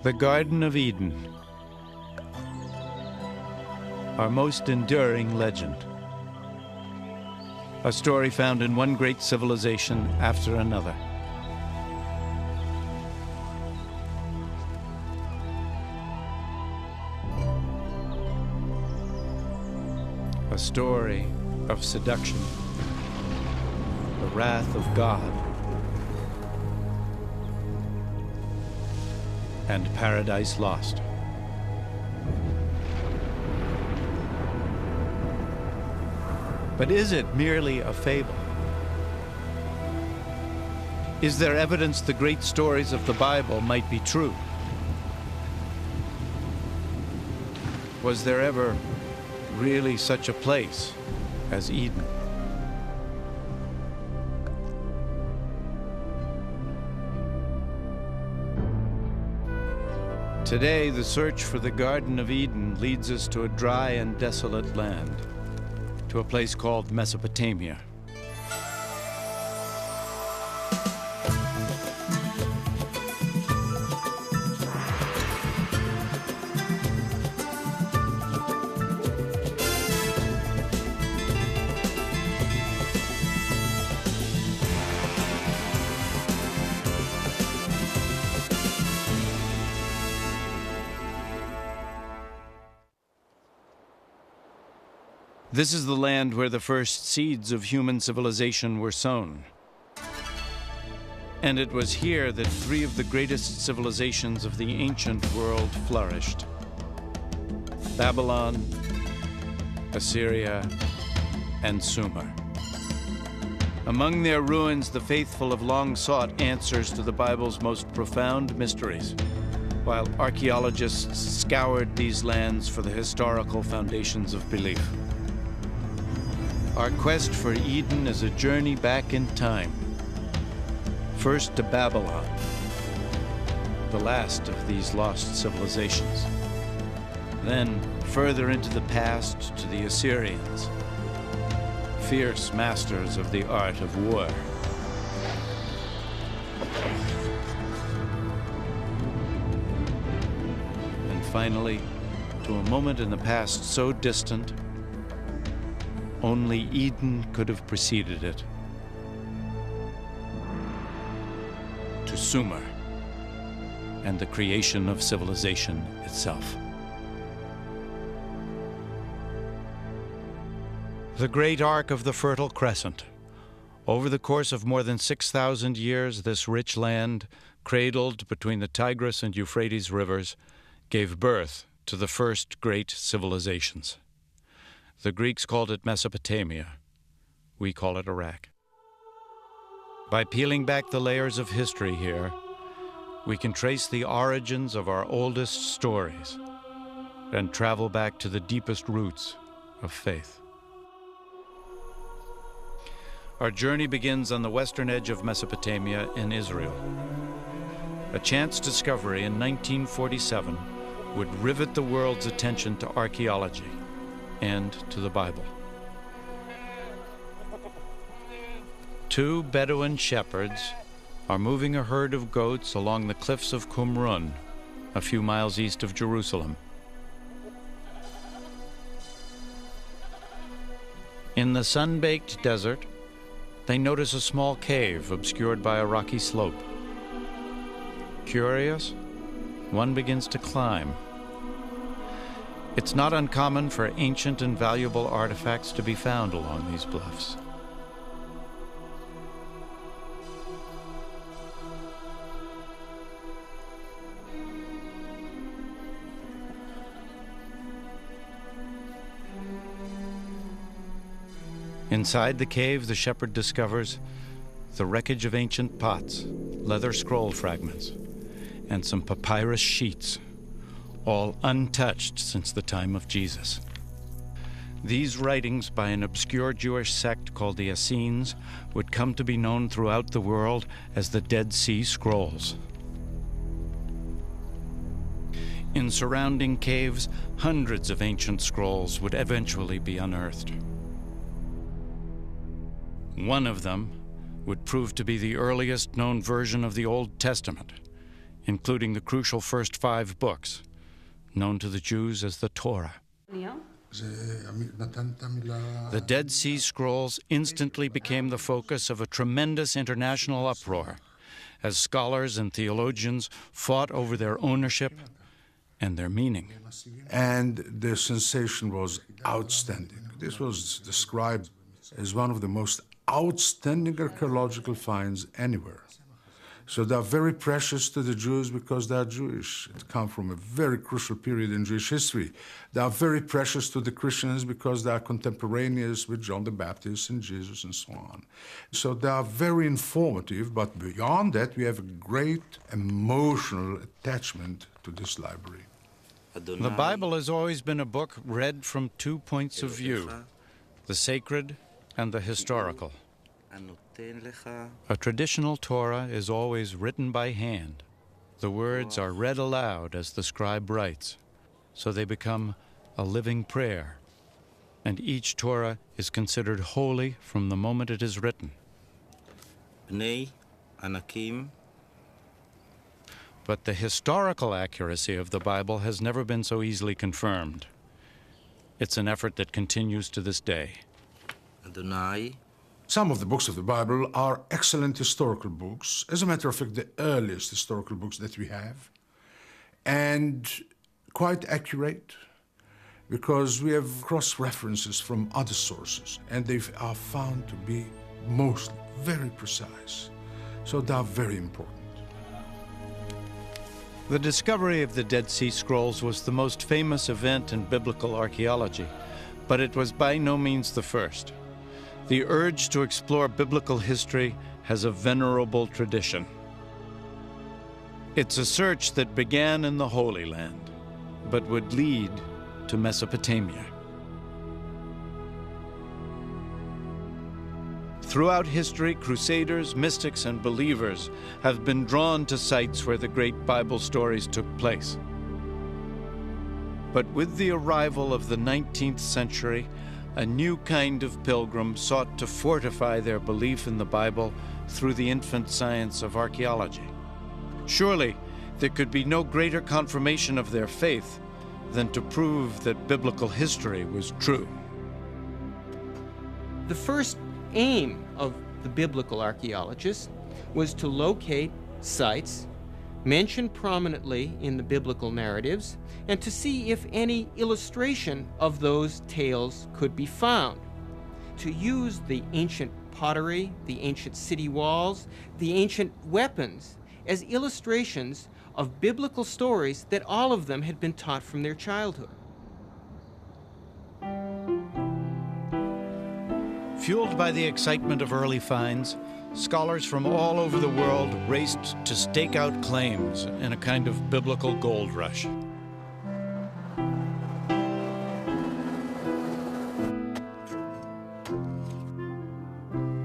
The Garden of Eden, our most enduring legend. A story found in one great civilization after another. A story of seduction, the wrath of God, and paradise lost. But is it merely a fable? Is there evidence the great stories of the Bible might be true? Was there ever really such a place as Eden? Today, the search for the Garden of Eden leads us to a dry and desolate land, to a place called Mesopotamia. This is the land where the first seeds of human civilization were sown. And it was here that three of the greatest civilizations of the ancient world flourished: Babylon, Assyria, and Sumer. Among their ruins, the faithful have long sought answers to the Bible's most profound mysteries, while archaeologists scoured these lands for the historical foundations of belief. Our quest for Eden is a journey back in time. First to Babylon, the last of these lost civilizations. Then further into the past to the Assyrians, fierce masters of the art of war. And finally, to a moment in the past so distant, only Eden could have preceded it. To Sumer and the creation of civilization itself. The great arc of the Fertile Crescent. Over the course of more than 6,000 years, this rich land, cradled between the Tigris and Euphrates rivers, gave birth to the first great civilizations. The Greeks called it Mesopotamia. We call it Iraq. By peeling back the layers of history here, we can trace the origins of our oldest stories and travel back to the deepest roots of faith. Our journey begins on the western edge of Mesopotamia in Israel. A chance discovery in 1947 would rivet the world's attention to archaeology and to the Bible. Two Bedouin shepherds are moving a herd of goats along the cliffs of Qumrun, a few miles east of Jerusalem. In the sun-baked desert, they notice a small cave obscured by a rocky slope. Curious, one begins to climb. It's not uncommon for ancient and valuable artifacts to be found along these bluffs. Inside the cave, the shepherd discovers the wreckage of ancient pots, leather scroll fragments, and some papyrus sheets, all untouched since the time of Jesus. These writings by an obscure Jewish sect called the Essenes would come to be known throughout the world as the Dead Sea Scrolls. In surrounding caves, hundreds of ancient scrolls would eventually be unearthed. One of them would prove to be the earliest known version of the Old Testament, including the crucial first 5 books, known to the Jews as the Torah. The Dead Sea Scrolls instantly became the focus of a tremendous international uproar as scholars and theologians fought over their ownership and their meaning. And the sensation was outstanding. This was described as one of the most outstanding archaeological finds anywhere. So they are very precious to the Jews because they are Jewish. It comes from a very crucial period in Jewish history. They are very precious to the Christians because they are contemporaneous with John the Baptist and Jesus and so on. So they are very informative, but beyond that, we have a great emotional attachment to this library. The Bible has always been a book read from 2 points of view, the sacred and the historical. A traditional Torah is always written by hand. The words are read aloud as the scribe writes, so they become a living prayer. And each Torah is considered holy from the moment it is written. But the historical accuracy of the Bible has never been so easily confirmed. It's an effort that continues to this day. Some of the books of the Bible are excellent historical books, as a matter of fact, the earliest historical books that we have, and quite accurate, because we have cross-references from other sources, and they are found to be mostly very precise. So they are very important. The discovery of the Dead Sea Scrolls was the most famous event in biblical archaeology, but it was by no means the first. The urge to explore biblical history has a venerable tradition. It's a search that began in the Holy Land, but would lead to Mesopotamia. Throughout history, crusaders, mystics, and believers have been drawn to sites where the great Bible stories took place. But with the arrival of the 19th century, a new kind of pilgrim sought to fortify their belief in the Bible through the infant science of archaeology. Surely, there could be no greater confirmation of their faith than to prove that biblical history was true. The first aim of the biblical archaeologists was to locate sites mentioned prominently in the biblical narratives and to see if any illustration of those tales could be found. To use the ancient pottery, the ancient city walls, the ancient weapons as illustrations of biblical stories that all of them had been taught from their childhood. Fueled by the excitement of early finds, scholars from all over the world raced to stake out claims in a kind of biblical gold rush.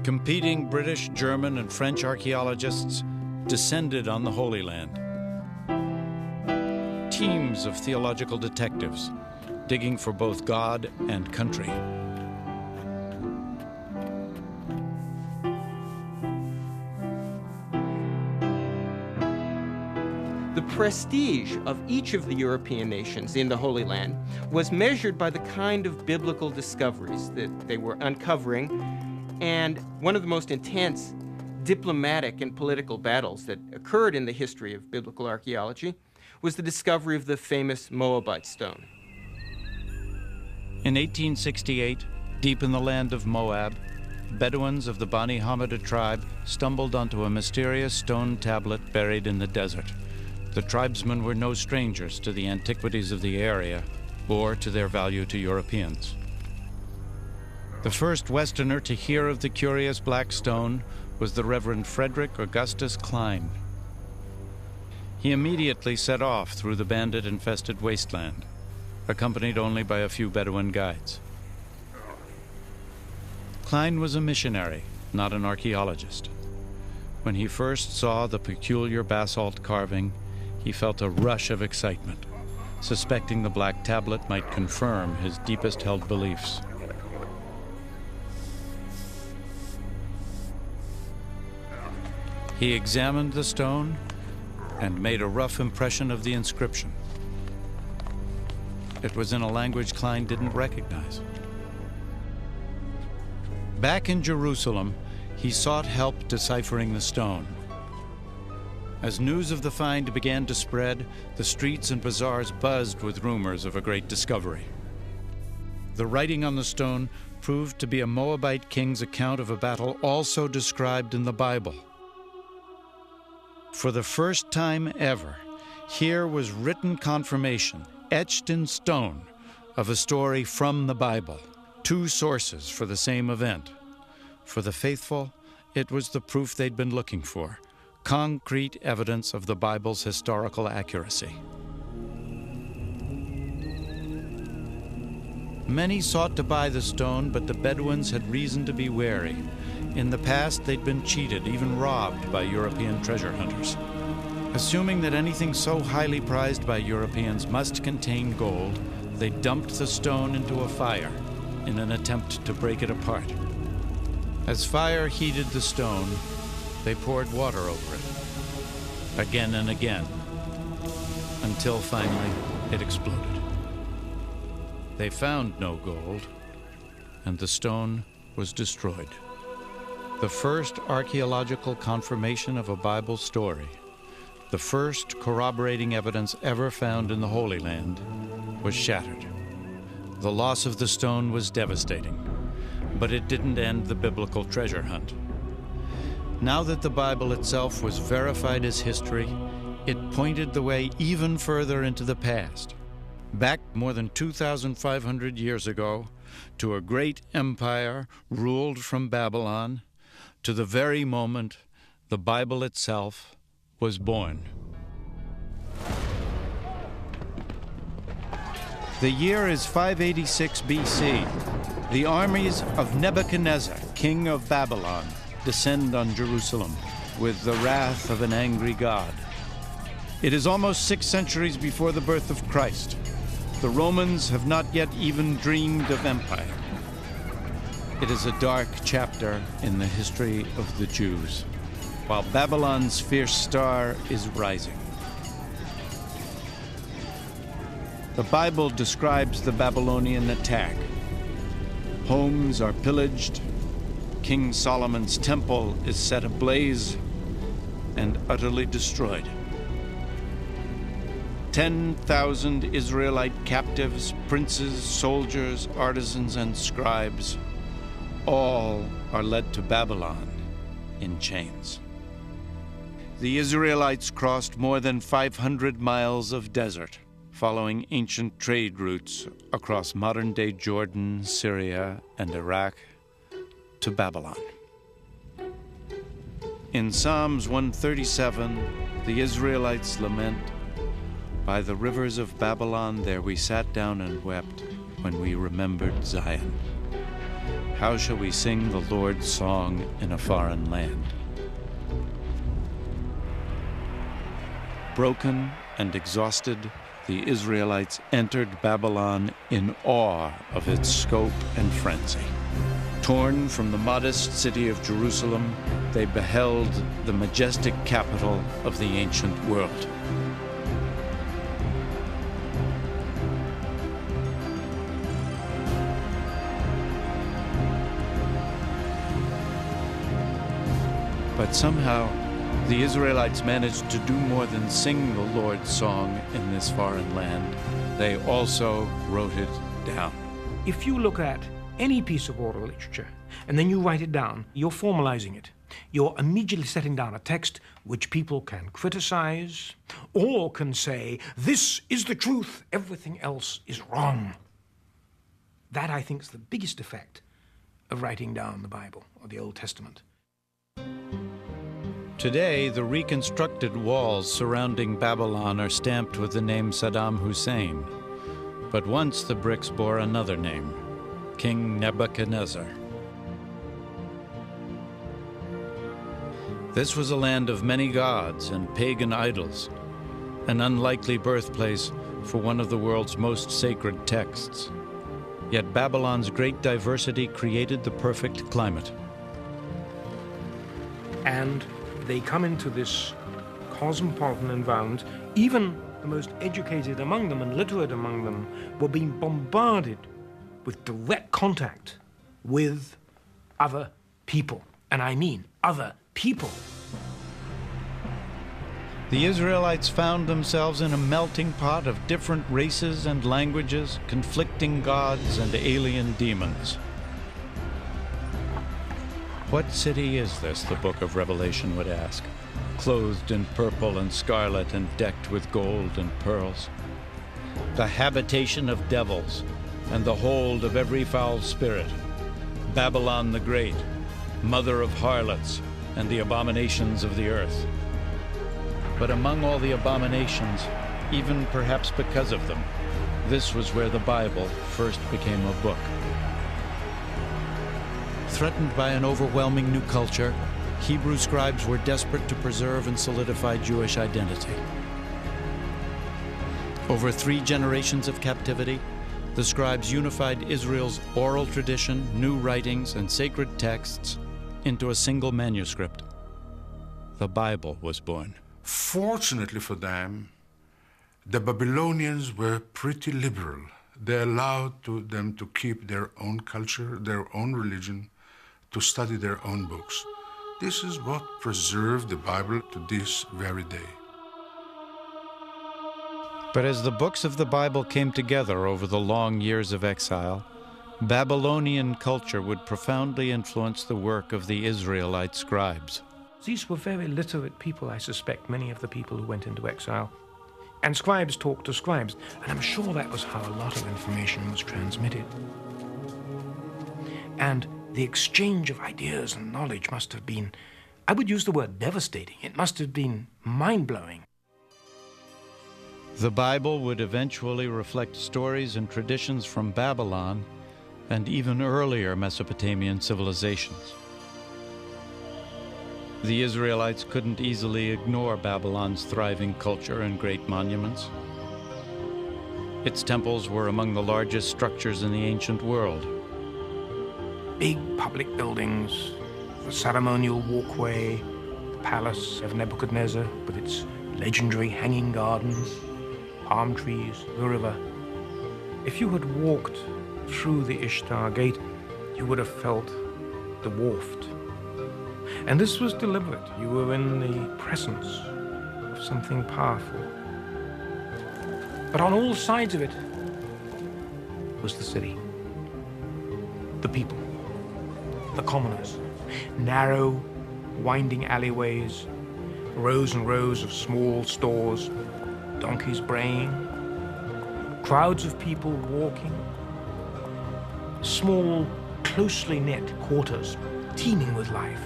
Competing British, German, and French archaeologists descended on the Holy Land. Teams of theological detectives digging for both God and country. The prestige of each of the European nations in the Holy Land was measured by the kind of biblical discoveries that they were uncovering, and one of the most intense diplomatic and political battles that occurred in the history of biblical archaeology was the discovery of the famous Moabite stone. In 1868, deep in the land of Moab, Bedouins of the Bani Hammada tribe stumbled onto a mysterious stone tablet buried in the desert. The tribesmen were no strangers to the antiquities of the area or to their value to Europeans. The first Westerner to hear of the curious black stone was the Reverend Frederick Augustus Klein. He immediately set off through the bandit-infested wasteland, accompanied only by a few Bedouin guides. Klein was a missionary, not an archaeologist. When he first saw the peculiar basalt carving, he felt a rush of excitement, suspecting the black tablet might confirm his deepest held beliefs. He examined the stone and made a rough impression of the inscription. It was in a language Klein didn't recognize. Back in Jerusalem, he sought help deciphering the stone. As news of the find began to spread, the streets and bazaars buzzed with rumors of a great discovery. The writing on the stone proved to be a Moabite king's account of a battle also described in the Bible. For the first time ever, here was written confirmation, etched in stone, of a story from the Bible. Two sources for the same event. For the faithful, it was the proof they'd been looking for, concrete evidence of the Bible's historical accuracy. Many sought to buy the stone, but the Bedouins had reason to be wary. In the past, they'd been cheated, even robbed by European treasure hunters. Assuming that anything so highly prized by Europeans must contain gold, they dumped the stone into a fire in an attempt to break it apart. As fire heated the stone, they poured water over it, again and again, until finally it exploded. They found no gold, and the stone was destroyed. The first archaeological confirmation of a Bible story, the first corroborating evidence ever found in the Holy Land, was shattered. The loss of the stone was devastating, but it didn't end the biblical treasure hunt. Now that the Bible itself was verified as history, it pointed the way even further into the past, back more than 2,500 years ago, to a great empire ruled from Babylon, to the very moment the Bible itself was born. The year is 586 BC. The armies of Nebuchadnezzar, king of Babylon, descend on Jerusalem with the wrath of an angry God. It is almost 6 centuries before the birth of Christ. The Romans have not yet even dreamed of empire. It is a dark chapter in the history of the Jews, while Babylon's fierce star is rising. The Bible describes the Babylonian attack. Homes are pillaged, King Solomon's temple is set ablaze and utterly destroyed. 10,000 Israelite captives, princes, soldiers, artisans, and scribes, all are led to Babylon in chains. The Israelites crossed more than 500 miles of desert, following ancient trade routes across modern-day Jordan, Syria, and Iraq to Babylon. In Psalms 137, the Israelites lament, "By the rivers of Babylon there we sat down and wept when we remembered Zion. How shall we sing the Lord's song in a foreign land?" Broken and exhausted, the Israelites entered Babylon in awe of its scope and frenzy. Torn from the modest city of Jerusalem, they beheld the majestic capital of the ancient world. But somehow, the Israelites managed to do more than sing the Lord's song in this foreign land. They also wrote it down. If you look at any piece of oral literature and then you write it down, you're formalizing it. You're immediately setting down a text which people can criticize or can say, this is the truth, everything else is wrong. That, I think, is the biggest effect of writing down the Bible or the Old Testament. Today, the reconstructed walls surrounding Babylon are stamped with the name Saddam Hussein. But once the bricks bore another name, King Nebuchadnezzar. This was a land of many gods and pagan idols, an unlikely birthplace for one of the world's most sacred texts. Yet Babylon's great diversity created the perfect climate. And they come into this cosmopolitan environment, even the most educated among them and literate among them were being bombarded with direct contact with other people. And I mean other people. The Israelites found themselves in a melting pot of different races and languages, conflicting gods and alien demons. What city is this, the book of Revelation would ask, clothed in purple and scarlet and decked with gold and pearls? The habitation of devils and the hold of every foul spirit, Babylon the Great, mother of harlots and the abominations of the earth. But among all the abominations, even perhaps because of them, this was where the Bible first became a book. Threatened by an overwhelming new culture, Hebrew scribes were desperate to preserve and solidify Jewish identity. Over 3 generations of captivity, the scribes unified Israel's oral tradition, new writings, and sacred texts into a single manuscript. The Bible was born. Fortunately for them, the Babylonians were pretty liberal. They allowed them to keep their own culture, their own religion, to study their own books. This is what preserved the Bible to this very day. But as the books of the Bible came together over the long years of exile, Babylonian culture would profoundly influence the work of the Israelite scribes. These were very literate people, I suspect, many of the people who went into exile. And scribes talked to scribes, and I'm sure that was how a lot of information was transmitted. And the exchange of ideas and knowledge must have been, I would use the word devastating. It must have been mind-blowing. The Bible would eventually reflect stories and traditions from Babylon and even earlier Mesopotamian civilizations. The Israelites couldn't easily ignore Babylon's thriving culture and great monuments. Its temples were among the largest structures in the ancient world. Big public buildings, the ceremonial walkway, the palace of Nebuchadnezzar with its legendary hanging gardens, palm trees, the river. If you had walked through the Ishtar Gate, you would have felt dwarfed. And this was deliberate. You were in the presence of something powerful. But on all sides of it was the city, the people, the commoners, narrow, winding alleyways, rows and rows of small stores, donkeys braying, crowds of people walking, small, closely knit quarters teeming with life.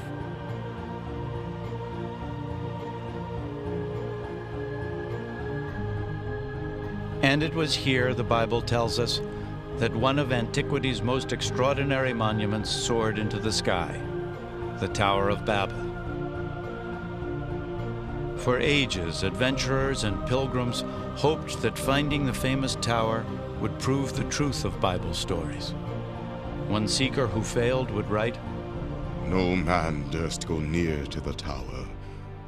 And it was here, the Bible tells us, that one of antiquity's most extraordinary monuments soared into the sky, the Tower of Babel. For ages, adventurers and pilgrims hoped that finding the famous tower would prove the truth of Bible stories. One seeker who failed would write, "No man durst go near to the tower,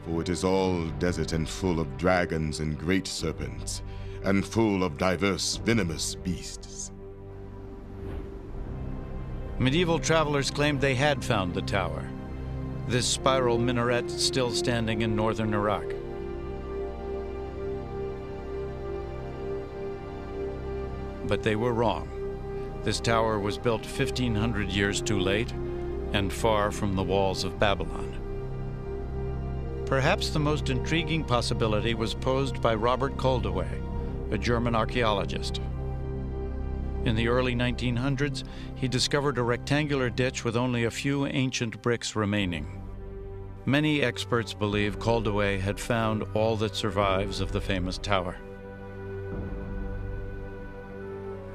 for it is all desert and full of dragons and great serpents, and full of diverse venomous beasts." Medieval travelers claimed they had found the tower, this spiral minaret still standing in northern Iraq. But they were wrong. This tower was built 1,500 years too late and far from the walls of Babylon. Perhaps the most intriguing possibility was posed by Robert Koldewey, a German archaeologist. In the early 1900s, he discovered a rectangular ditch with only a few ancient bricks remaining. Many experts believe Koldewey had found all that survives of the famous tower.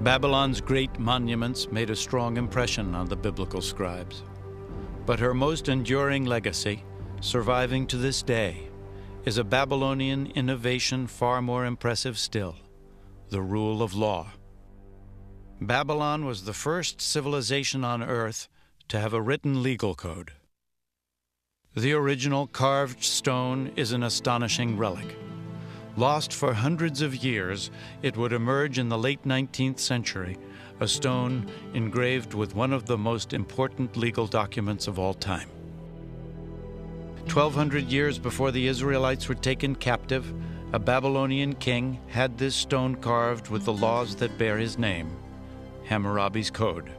Babylon's great monuments made a strong impression on the biblical scribes. But her most enduring legacy, surviving to this day, is a Babylonian innovation far more impressive still: the rule of law. Babylon was the first civilization on Earth to have a written legal code. The original carved stone is an astonishing relic. Lost for hundreds of years, it would emerge in the late 19th century, a stone engraved with one of the most important legal documents of all time. 1,200 years before the Israelites were taken captive, a Babylonian king had this stone carved with the laws that bear his name, Hammurabi's Code.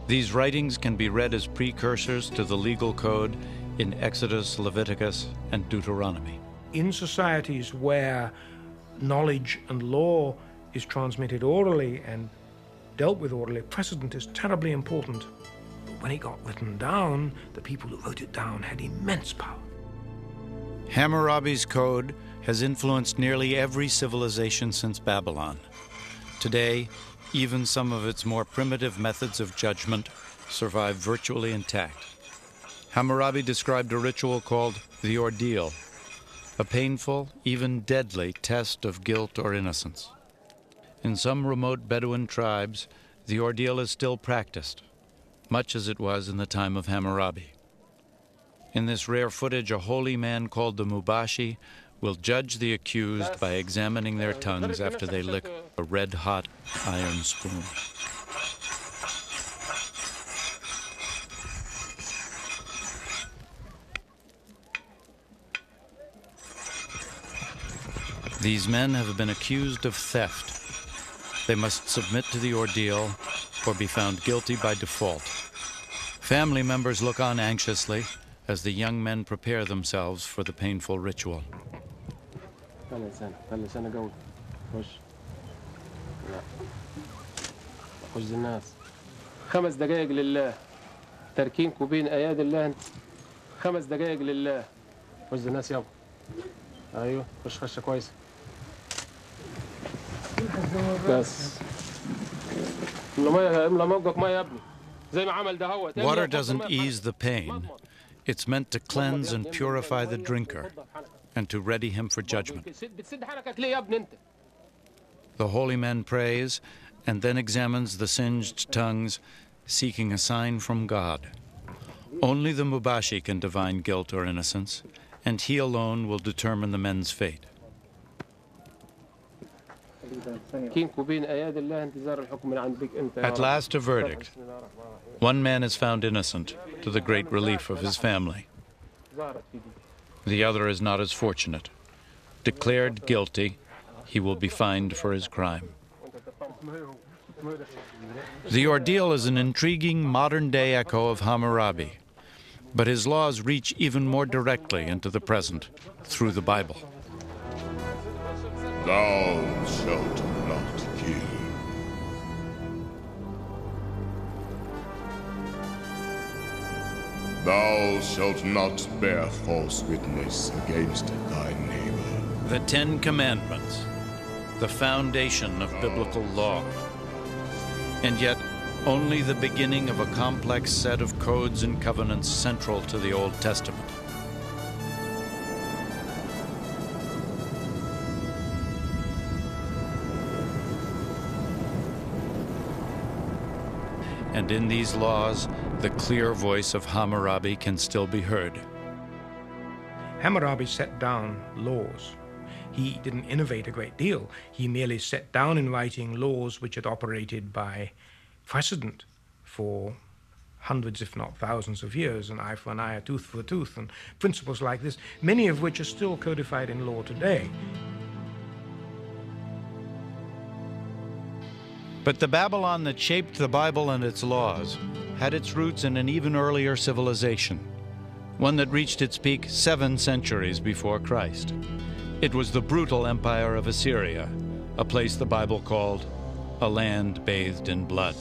These writings can be read as precursors to the legal code in Exodus, Leviticus, and Deuteronomy. In societies where knowledge and law is transmitted orally and dealt with orally, precedent is terribly important. But when it got written down, the people who wrote it down had immense power. Hammurabi's Code has influenced nearly every civilization since Babylon. Today, even some of its more primitive methods of judgment survive virtually intact. Hammurabi described a ritual called the ordeal, a painful, even deadly test of guilt or innocence. In some remote Bedouin tribes, the ordeal is still practiced, much as it was in the time of Hammurabi. In this rare footage, a holy man called the Mubashi will judge the accused by examining their tongues after they lick a red-hot iron spoon. These men have been accused of theft. They must submit to the ordeal or be found guilty by default. Family members look on anxiously as the young men prepare themselves for the painful ritual. خمس دقائق لله تركينكم بين ايادي الله انت 5 دقائق لله وجه الناس يابا ايوه خش خشه كويسه بس املى موجك ميه يا ابني زي ما عمل ده هو Water doesn't ease the pain. It's meant to cleanse and purify the drinker and to ready him for judgment. بتسد حنكك ليه يا ابني انت The holy man prays and then examines the singed tongues, seeking a sign from God. Only the Mubashi can divine guilt or innocence, and he alone will determine the men's fate. At last, a verdict. One man is found innocent, to the great relief of his family. The other is not as fortunate. Declared guilty, he will be fined for his crime. The ordeal is an intriguing modern-day echo of Hammurabi, but his laws reach even more directly into the present through the Bible. Thou shalt not kill. Thou shalt not bear false witness against thy neighbor. The Ten Commandments, the foundation of biblical law, and yet only the beginning of a complex set of codes and covenants central to the Old Testament. And in these laws, the clear voice of Hammurabi can still be heard. Hammurabi set down laws. He didn't innovate a great deal. He merely set down in writing laws which had operated by precedent for hundreds, if not thousands of years, an eye for an eye, a tooth for a tooth, and principles like this, many of which are still codified in law today. But the Babylon that shaped the Bible and its laws had its roots in an even earlier civilization, one that reached its peak 7 centuries before Christ. It was the brutal empire of Assyria, a place the Bible called a land bathed in blood.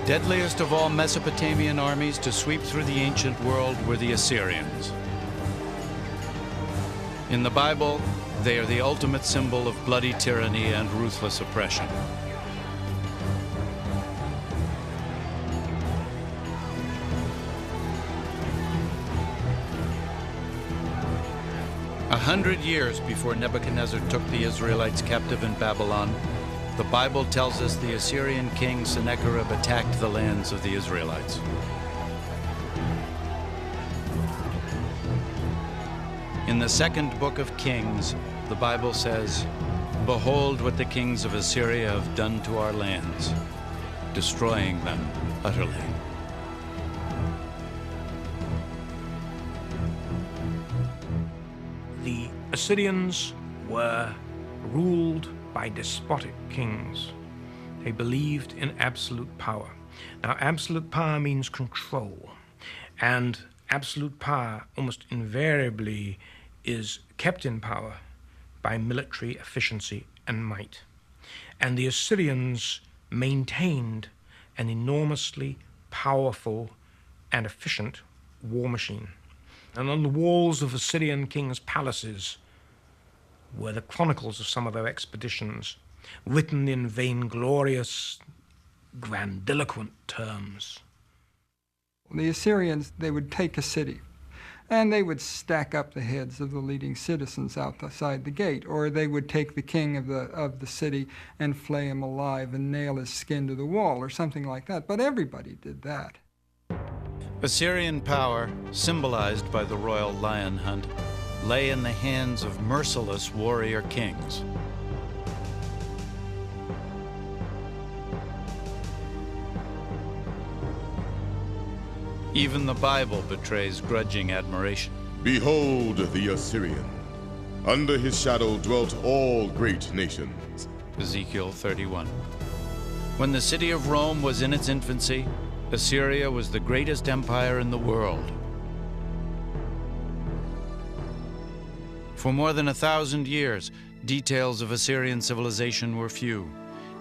Deadliest of all Mesopotamian armies to sweep through the ancient world were the Assyrians. In the Bible, they are the ultimate symbol of bloody tyranny and ruthless oppression. "100 years before Nebuchadnezzar took the Israelites captive in Babylon, the Bible tells us the Assyrian king Sennacherib attacked the lands of the Israelites. In the second book of Kings, the Bible says, "Behold what the kings of Assyria have done to our lands, destroying them utterly." The Assyrians were ruled by despotic kings. They believed in absolute power. Now, absolute power means control, and absolute power almost invariably is kept in power by military efficiency and might. And the Assyrians maintained an enormously powerful and efficient war machine. And on the walls of Assyrian kings' palaces were the chronicles of some of their expeditions, written in vainglorious, grandiloquent terms. The Assyrians, they would take a city, and they would stack up the heads of the leading citizens outside the gate, or they would take the king of the city and flay him alive and nail his skin to the wall, or something like that. But everybody did that. Assyrian power, symbolized by the royal lion hunt, lay in the hands of merciless warrior kings. Even the Bible betrays grudging admiration. Behold the Assyrian. Under his shadow dwelt all great nations. Ezekiel 31. When the city of Rome was in its infancy, Assyria was the greatest empire in the world. For more than 1,000 years, details of Assyrian civilization were few.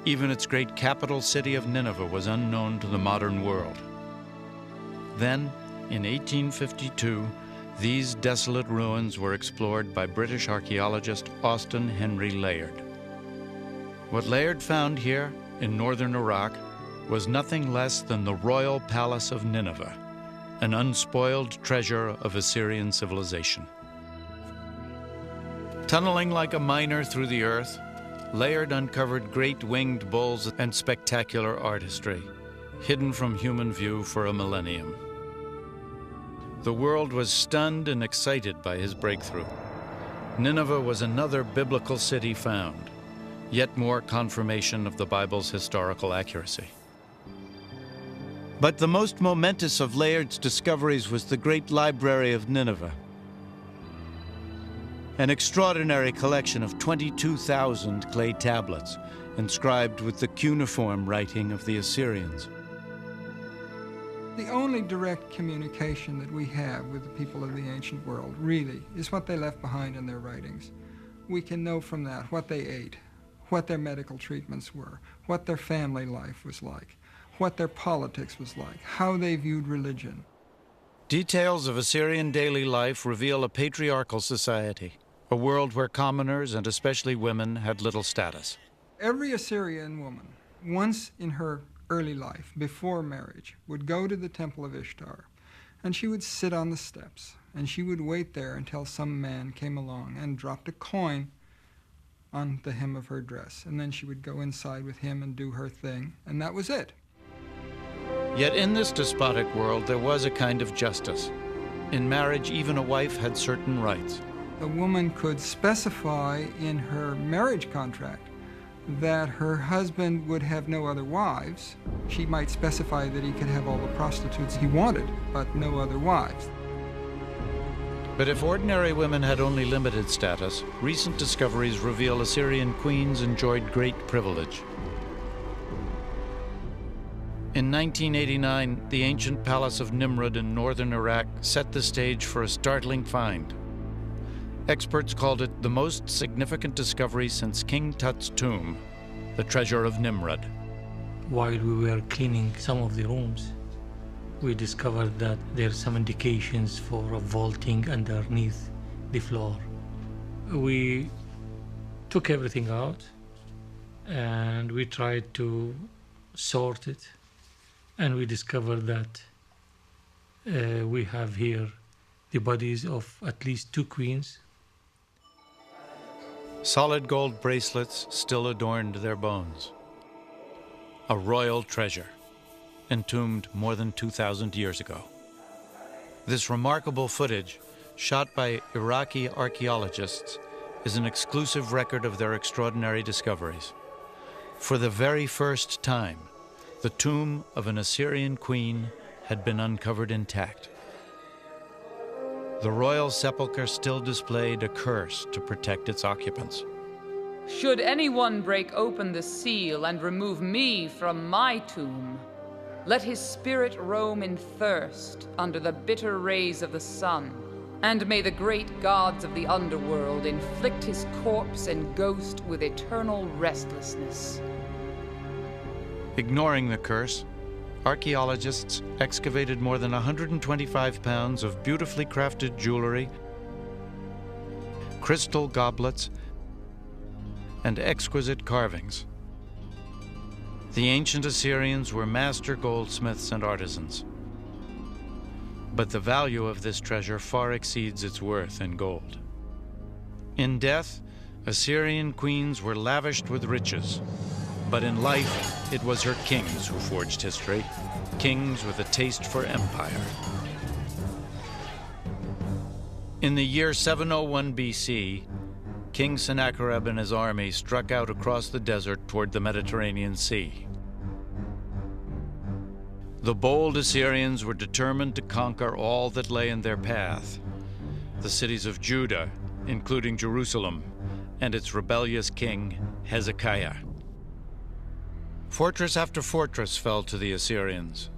Even its great capital city of Nineveh was unknown to the modern world. Then, in 1852, these desolate ruins were explored by British archaeologist Austen Henry Layard. What Layard found here, in northern Iraq, was nothing less than the royal palace of Nineveh, an unspoiled treasure of Assyrian civilization. Tunneling like a miner through the earth, Layard uncovered great winged bulls and spectacular artistry, hidden from human view for a millennium. The world was stunned and excited by his breakthrough. Nineveh was another biblical city found, yet more confirmation of the Bible's historical accuracy. But the most momentous of Layard's discoveries was the Great Library of Nineveh, an extraordinary collection of 22,000 clay tablets inscribed with the cuneiform writing of the Assyrians. The only direct communication that we have with the people of the ancient world, really, is what they left behind in their writings. We can know from that what they ate, what their medical treatments were, what their family life was like, what their politics was like, how they viewed religion. Details of Assyrian daily life reveal a patriarchal society, a world where commoners, and especially women, had little status. Every Assyrian woman, once in her early life, before marriage, would go to the temple of Ishtar, and she would sit on the steps, and she would wait there until some man came along and dropped a coin on the hem of her dress, and then she would go inside with him and do her thing, and that was it. Yet in this despotic world, there was a kind of justice. In marriage, even a wife had certain rights. A woman could specify in her marriage contract that her husband would have no other wives. She might specify that he could have all the prostitutes he wanted, but no other wives. But if ordinary women had only limited status, recent discoveries reveal Assyrian queens enjoyed great privilege. In 1989, the ancient palace of Nimrud in northern Iraq set the stage for a startling find. Experts called it the most significant discovery since King Tut's tomb, the treasure of Nimrud. While we were cleaning some of the rooms, we discovered that there are some indications for a vaulting underneath the floor. We took everything out and we tried to sort it, and we discovered that we have here the bodies of at least 2 queens. Solid gold bracelets still adorned their bones. A royal treasure, entombed more than 2,000 years ago. This remarkable footage, shot by Iraqi archaeologists, is an exclusive record of their extraordinary discoveries. For the very first time, the tomb of an Assyrian queen had been uncovered intact. The royal sepulchre still displayed a curse to protect its occupants. Should anyone break open the seal and remove me from my tomb, let his spirit roam in thirst under the bitter rays of the sun, and may the great gods of the underworld inflict his corpse and ghost with eternal restlessness. Ignoring the curse, archaeologists excavated more than 125 pounds of beautifully crafted jewelry, crystal goblets, and exquisite carvings. The ancient Assyrians were master goldsmiths and artisans. But the value of this treasure far exceeds its worth in gold. In death, Assyrian queens were lavished with riches. But in life, it was her kings who forged history, kings with a taste for empire. In the year 701 BC, King Sennacherib and his army struck out across the desert toward the Mediterranean Sea. The bold Assyrians were determined to conquer all that lay in their path. The cities of Judah, including Jerusalem, and its rebellious king, Hezekiah. Fortress after fortress fell to the Assyrians,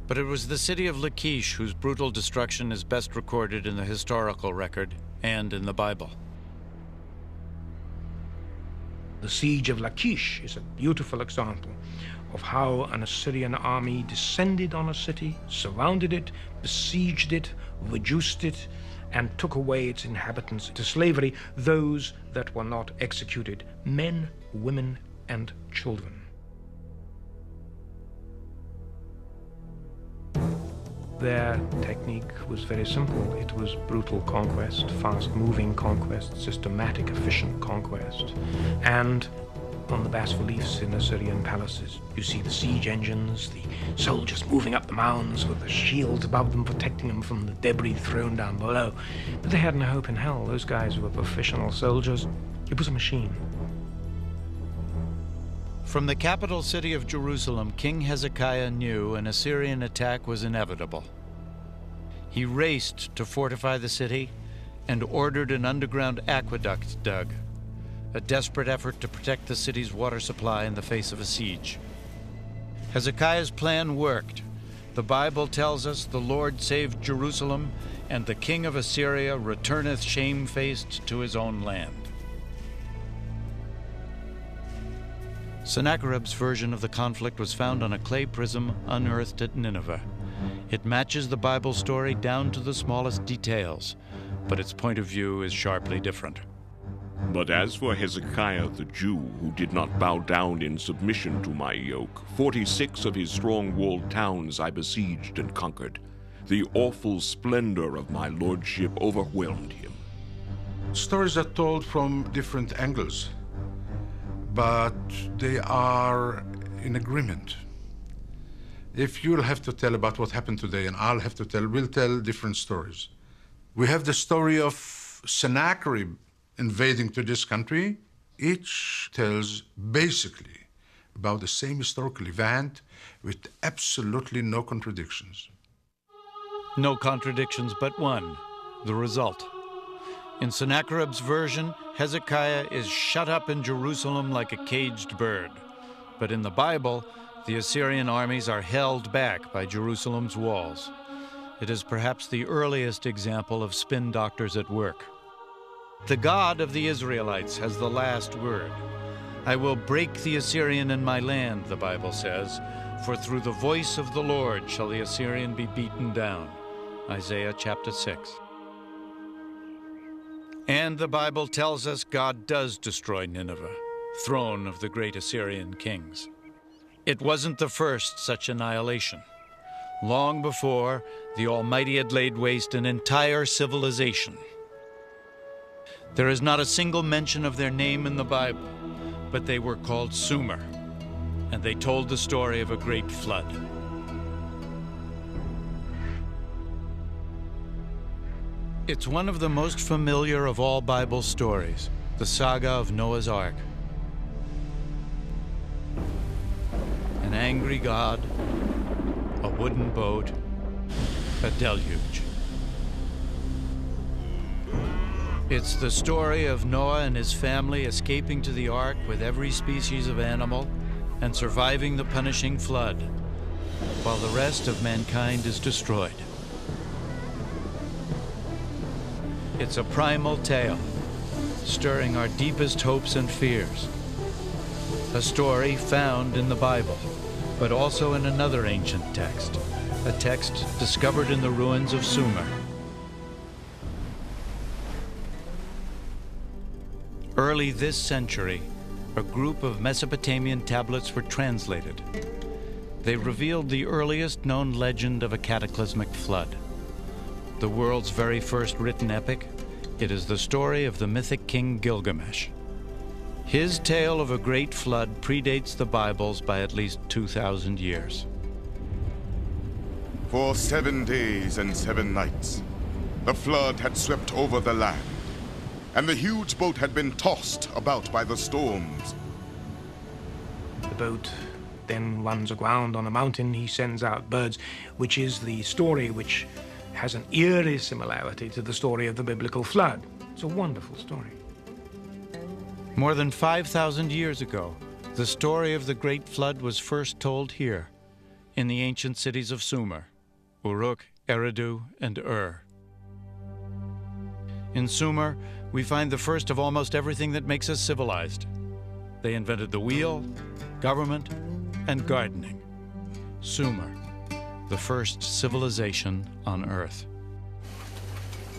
but it was the city of Lachish whose brutal destruction is best recorded in the historical record and in the Bible. The siege of Lachish is a beautiful example of how an Assyrian army descended on a city, surrounded it, besieged it, reduced it, and took away its inhabitants to slavery, those that were not executed, men, women, and children. Their technique was very simple. It was brutal conquest, fast-moving conquest, systematic, efficient conquest. And on the bas-reliefs in Assyrian palaces, you see the siege engines, the soldiers moving up the mounds with the shields above them, protecting them from the debris thrown down below. But they had no hope in hell. Those guys were professional soldiers. It was a machine. From the capital city of Jerusalem, King Hezekiah knew an Assyrian attack was inevitable. He raced to fortify the city and ordered an underground aqueduct dug, a desperate effort to protect the city's water supply in the face of a siege. Hezekiah's plan worked. The Bible tells us the Lord saved Jerusalem, and the king of Assyria returneth shamefaced to his own land. Sennacherib's version of the conflict was found on a clay prism unearthed at Nineveh. It matches the Bible story down to the smallest details, but its point of view is sharply different. But as for Hezekiah the Jew, who did not bow down in submission to my yoke, 46 of his strong-walled towns I besieged and conquered. The awful splendor of my lordship overwhelmed him. Stories are told from different angles, but they are in agreement. If you'll have to tell about what happened today and I'll have to tell, we'll tell different stories. We have the story of Sennacherib invading to this country. Each tells basically about the same historical event with absolutely no contradictions. No contradictions but one, the result. In Sennacherib's version, Hezekiah is shut up in Jerusalem like a caged bird. But in the Bible, the Assyrian armies are held back by Jerusalem's walls. It is perhaps the earliest example of spin doctors at work. The God of the Israelites has the last word. I will break the Assyrian in my land, the Bible says, for through the voice of the Lord shall the Assyrian be beaten down. Isaiah chapter 6. And the Bible tells us God does destroy Nineveh, throne of the great Assyrian kings. It wasn't the first such annihilation. Long before, the Almighty had laid waste an entire civilization. There is not a single mention of their name in the Bible, but they were called Sumer, and they told the story of a great flood. It's one of the most familiar of all Bible stories, the saga of Noah's Ark. An angry God, a wooden boat, a deluge. It's the story of Noah and his family escaping to the ark with every species of animal and surviving the punishing flood, while the rest of mankind is destroyed. It's a primal tale, stirring our deepest hopes and fears. A story found in the Bible, but also in another ancient text, a text discovered in the ruins of Sumer. Early this century, a group of Mesopotamian tablets were translated. They revealed the earliest known legend of a cataclysmic flood. The world's very first written epic, it is the story of the mythic king Gilgamesh. His tale of a great flood predates the Bibles by at least 2,000 years. For 7 days and 7 nights, the flood had swept over the land, and the huge boat had been tossed about by the storms. The boat then runs aground on a mountain. He sends out birds, which is the story which has an eerie similarity to the story of the biblical flood. It's a wonderful story. More than 5,000 years ago, the story of the Great Flood was first told here, in the ancient cities of Sumer, Uruk, Eridu, and Ur. In Sumer, we find the first of almost everything that makes us civilized. They invented the wheel, government, and gardening. Sumer, the first civilization on Earth.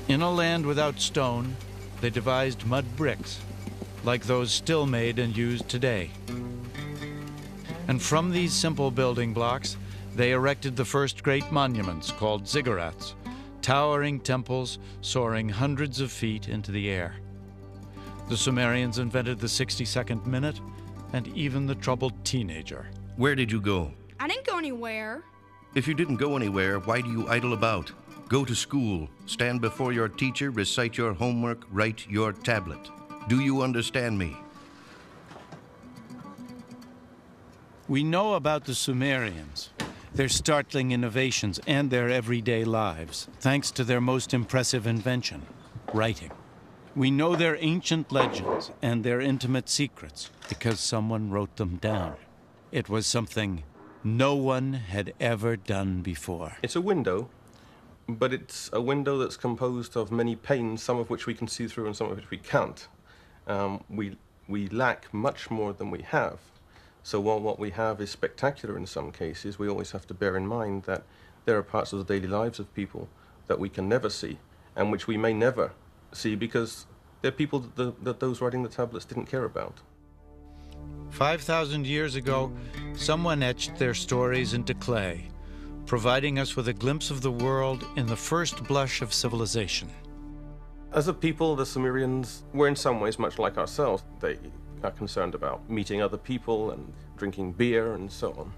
In a land without stone, they devised mud bricks, like those still made and used today. And from these simple building blocks, they erected the first great monuments called ziggurats, towering temples soaring hundreds of feet into the air. The Sumerians invented the 60-second minute and even the troubled teenager. Where did you go? I didn't go anywhere. If you didn't go anywhere, why do you idle about? Go to school, stand before your teacher, recite your homework, write your tablet. Do you understand me? We know about the Sumerians, their startling innovations, and their everyday lives, thanks to their most impressive invention, writing. We know their ancient legends and their intimate secrets because someone wrote them down. It was something no one had ever done before. It's a window, but it's a window that's composed of many panes, some of which we can see through and some of which we can't. We lack much more than we have. So while what we have is spectacular in some cases, we always have to bear in mind that there are parts of the daily lives of people that we can never see and which we may never see because they're people that those writing the tablets didn't care about. 5,000 years ago, someone etched their stories into clay, providing us with a glimpse of the world in the first blush of civilization. As a people, the Sumerians were in some ways much like ourselves. They are concerned about meeting other people and drinking beer and so on.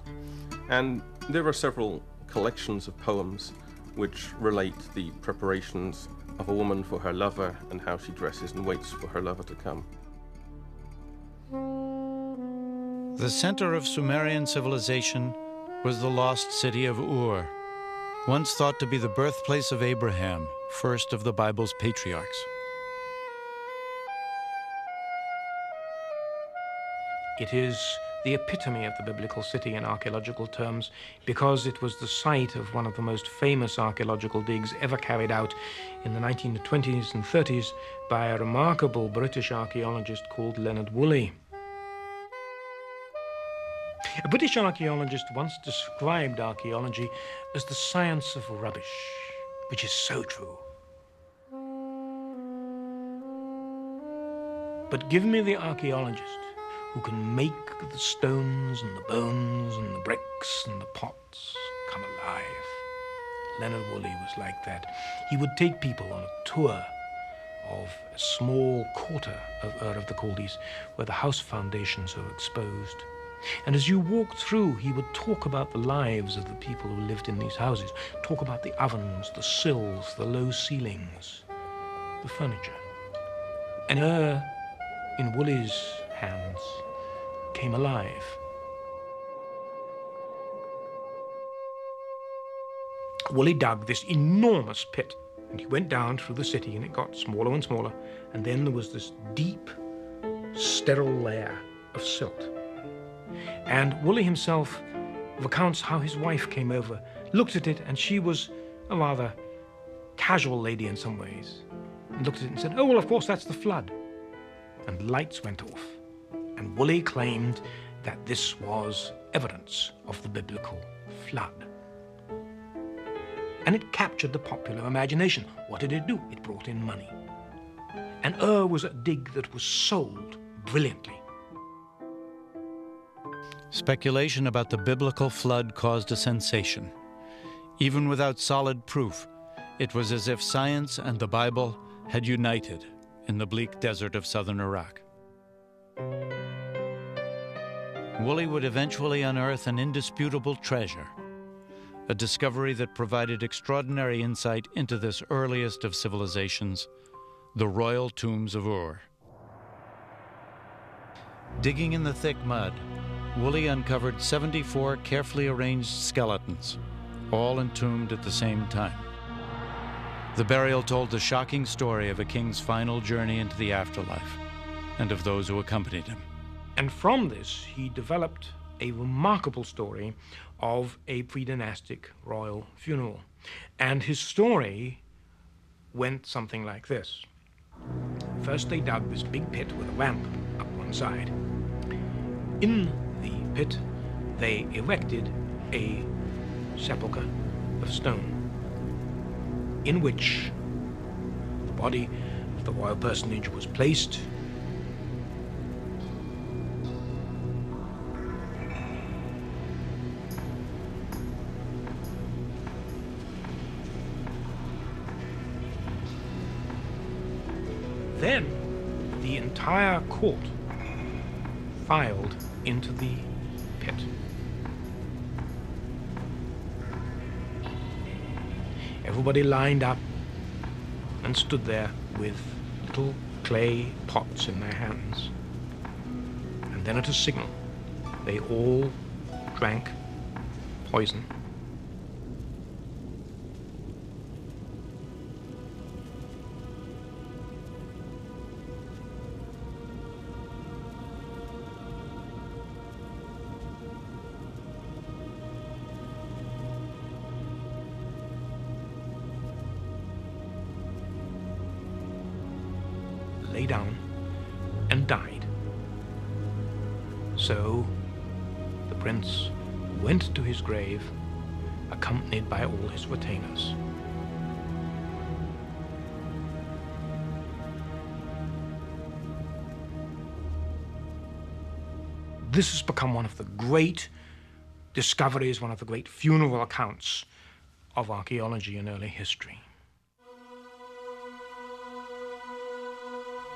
And there are several collections of poems which relate the preparations of a woman for her lover and how she dresses and waits for her lover to come. The center of Sumerian civilization was the lost city of Ur, once thought to be the birthplace of Abraham, first of the Bible's patriarchs. It is the epitome of the biblical city in archaeological terms because it was the site of one of the most famous archaeological digs ever carried out in the 1920s and 30s by a remarkable British archaeologist called Leonard Woolley. A British archaeologist once described archaeology as the science of rubbish, which is so true. But give me the archaeologist who can make the stones and the bones and the bricks and the pots come alive. Leonard Woolley was like that. He would take people on a tour of a small quarter of Ur of the Chaldees where the house foundations are exposed. And as you walked through, he would talk about the lives of the people who lived in these houses, talk about the ovens, the sills, the low ceilings, the furniture. And Ur, in Woolley's hands, came alive. Woolley dug this enormous pit, and he went down through the city, and it got smaller and smaller, and then there was this deep, sterile layer of silt. And Woolley himself recounts how his wife came over, looked at it, and she was a rather casual lady in some ways, and looked at it and said, "Oh, well, of course, that's the flood." And lights went off, and Woolley claimed that this was evidence of the biblical flood. And it captured the popular imagination. What did it do? It brought in money. And Ur was a dig that was sold brilliantly. Speculation about the biblical flood caused a sensation. Even without solid proof, it was as if science and the Bible had united in the bleak desert of southern Iraq. Woolley would eventually unearth an indisputable treasure, a discovery that provided extraordinary insight into this earliest of civilizations, the royal tombs of Ur. Digging in the thick mud, Woolley uncovered 74 carefully arranged skeletons, all entombed at the same time. The burial told the shocking story of a king's final journey into the afterlife and of those who accompanied him. And from this, he developed a remarkable story of a pre-dynastic royal funeral. And his story went something like this. First, they dug this big pit with a ramp up one side. In the pit, they erected a sepulchre of stone in which the body of the royal personage was placed. Then the entire court filed into the pit. Everybody lined up and stood there with little clay pots in their hands. And then at a signal, they all drank poison. Lay down and died. So the prince went to his grave, accompanied by all his retainers. This has become one of the great discoveries, one of the great funeral accounts of archaeology in early history.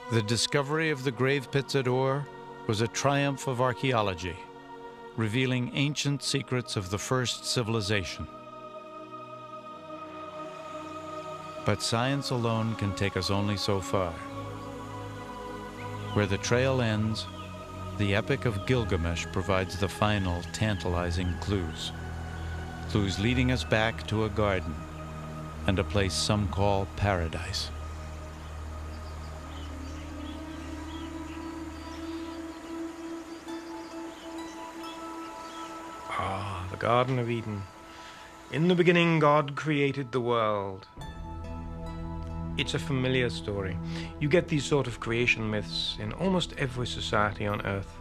The discovery of the grave pits at Ur was a triumph of archaeology, revealing ancient secrets of the first civilization. But science alone can take us only so far. Where the trail ends, the Epic of Gilgamesh provides the final, tantalizing clues. Clues leading us back to a garden and a place some call paradise. The Garden of Eden. In the beginning, God created the world. It's a familiar story. You get these sort of creation myths in almost every society on Earth.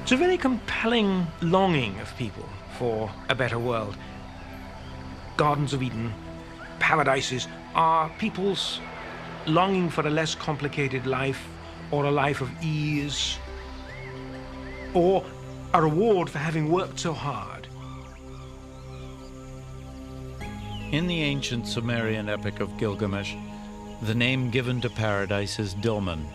It's a very compelling longing of people for a better world. Gardens of Eden, paradises, are people's longing for a less complicated life, or a life of ease, or a reward for having worked so hard. In the ancient Sumerian Epic of Gilgamesh, The name given to paradise is Dilmun.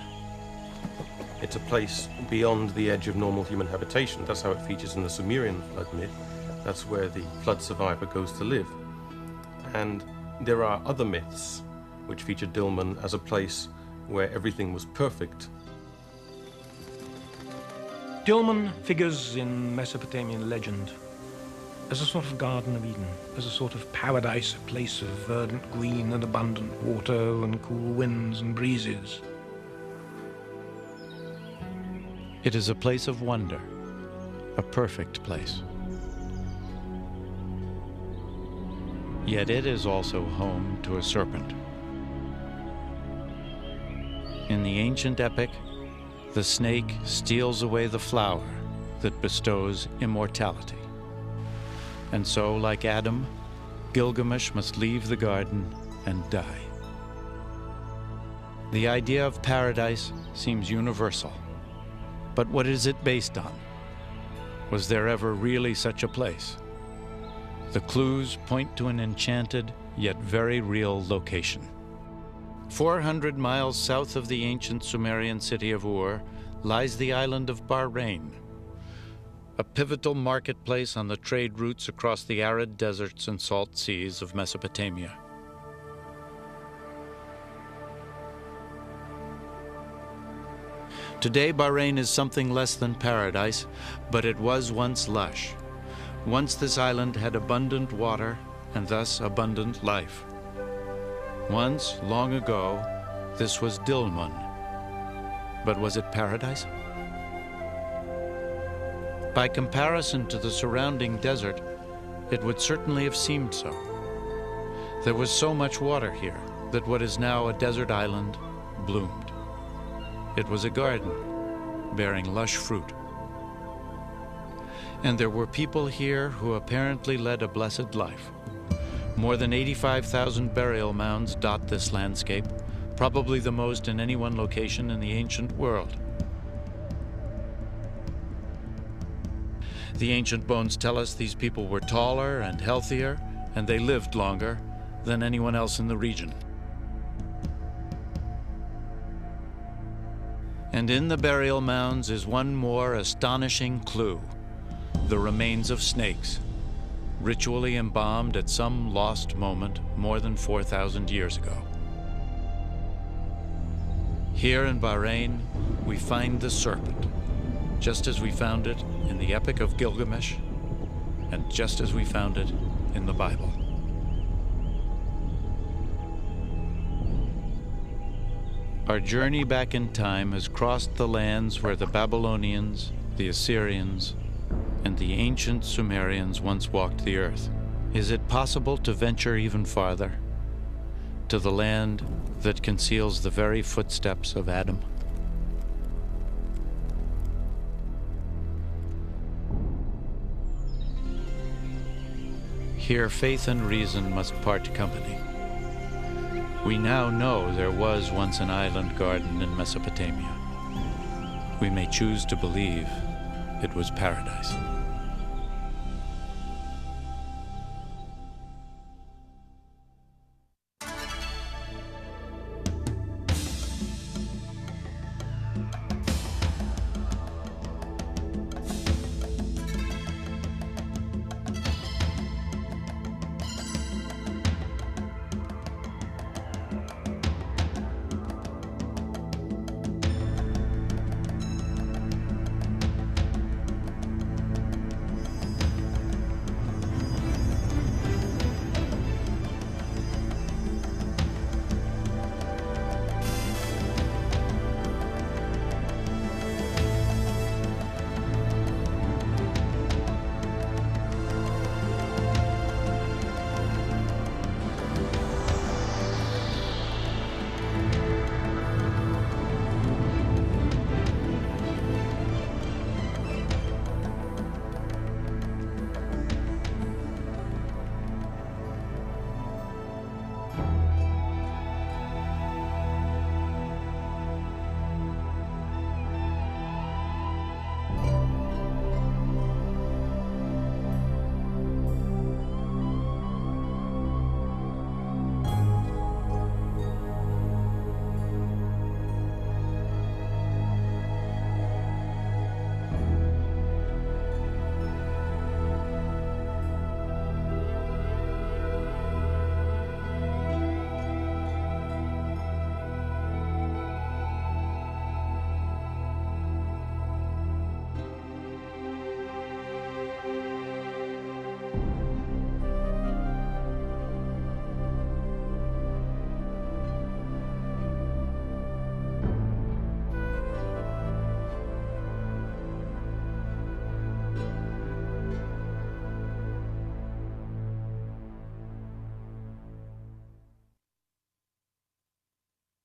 It's a place beyond the edge of normal human habitation. That's how it features in the Sumerian flood myth. That's where the flood survivor goes to live. And there are other myths which feature Dilmun as a place where everything was perfect. Dilmun figures in Mesopotamian legend as a sort of Garden of Eden, as a sort of paradise, a place of verdant green and abundant water and cool winds and breezes. It is a place of wonder, a perfect place. Yet it is also home to a serpent. In the ancient epic, the snake steals away the flower that bestows immortality. And so, like Adam, Gilgamesh must leave the garden and die. The idea of paradise seems universal. But what is it based on? Was there ever really such a place? The clues point to an enchanted, yet very real location. 400 miles south of the ancient Sumerian city of Ur lies the island of Bahrain, a pivotal marketplace on the trade routes across the arid deserts and salt seas of Mesopotamia. Today, Bahrain is something less than paradise, but it was once lush. Once this island had abundant water and thus abundant life. Once, long ago, this was Dilmun. But was it paradise? By comparison to the surrounding desert, it would certainly have seemed so. There was so much water here that what is now a desert island bloomed. It was a garden bearing lush fruit. And there were people here who apparently led a blessed life. More than 85,000 burial mounds dot this landscape, probably the most in any one location in the ancient world. The ancient bones tell us these people were taller and healthier, and they lived longer than anyone else in the region. And in the burial mounds is one more astonishing clue: the remains of snakes, ritually embalmed at some lost moment more than 4,000 years ago. Here in Bahrain, we find the serpent, just as we found it in the Epic of Gilgamesh, and just as we found it in the Bible. Our journey back in time has crossed the lands where the Babylonians, the Assyrians, and the ancient Sumerians once walked the earth. Is it possible to venture even farther, to the land that conceals the very footsteps of Adam? Here faith and reason must part company. We now know there was once an island garden in Mesopotamia. We may choose to believe it was paradise.